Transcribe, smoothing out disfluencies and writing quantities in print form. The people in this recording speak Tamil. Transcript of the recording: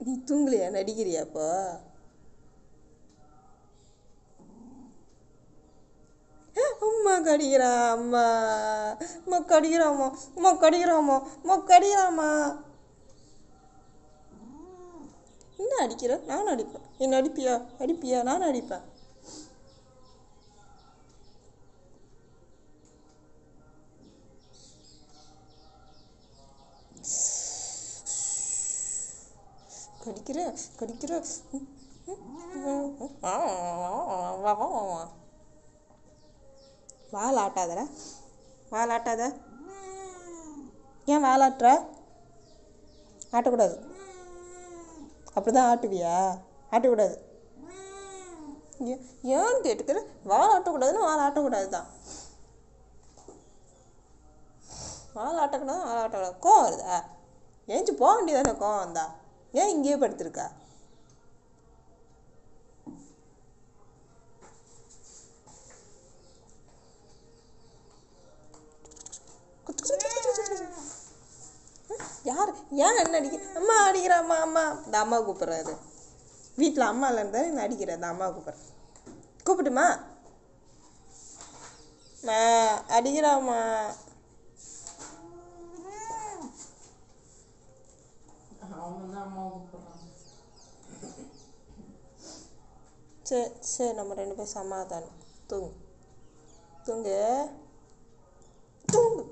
நீ தூங்கலையா? நடிக்கிறியா இப்போ? அம்மா கடிக்கிறா, அம்மா அம்மா கடிக்கிறாம்மா, அம்மா கடிக்கிறாம்மா, அம்மா கடிக்கிறாம்மா. என்ன அடிக்கிற? நானும் அடிப்பேன். என்ன அடிப்பியா? அடிப்பியா? நானும் அடிப்பேன். கடிக்கிற கடிக்கிற. வால் ஆட்டாதடா, வால் ஆட்டாத. ஏன் வால் ஆட்டுற? ஆட்டக்கூடாது. அப்படி தான் ஆட்டுவியா? ஆட்டக்கூடாது. ஏன்னு கேட்டுக்கிற. வால் ஆட்டக்கூடாதுன்னா வால் ஆட்டக்கூடாது தான். வால் ஆட்டக்கூடாது, வால் ஆட்டக்கூடாது. கோவம் வருதா? ஏஞ்சி போக வேண்டியதானே கோவம் வந்தா? ஏன் இங்கேயே படுத்துருக்கா? யார்? ஏன் என்ன அடிக்க? அம்மா அடிக்கிறா, அம்மா அம்மா. இந்த அம்மா கூப்பிட்றாரு. வீட்டில் அம்மா இல்லைன்னு தானே இந்த அடிக்கிறேன். இந்த அம்மா கூப்பிட்றேன். கூப்பிட்டுமா? அடிக்கிறாம்மா. சரி சரி, நம்ம 2 பேரும் சமாதானம். தூங்கு தூங்கு தூங்கு.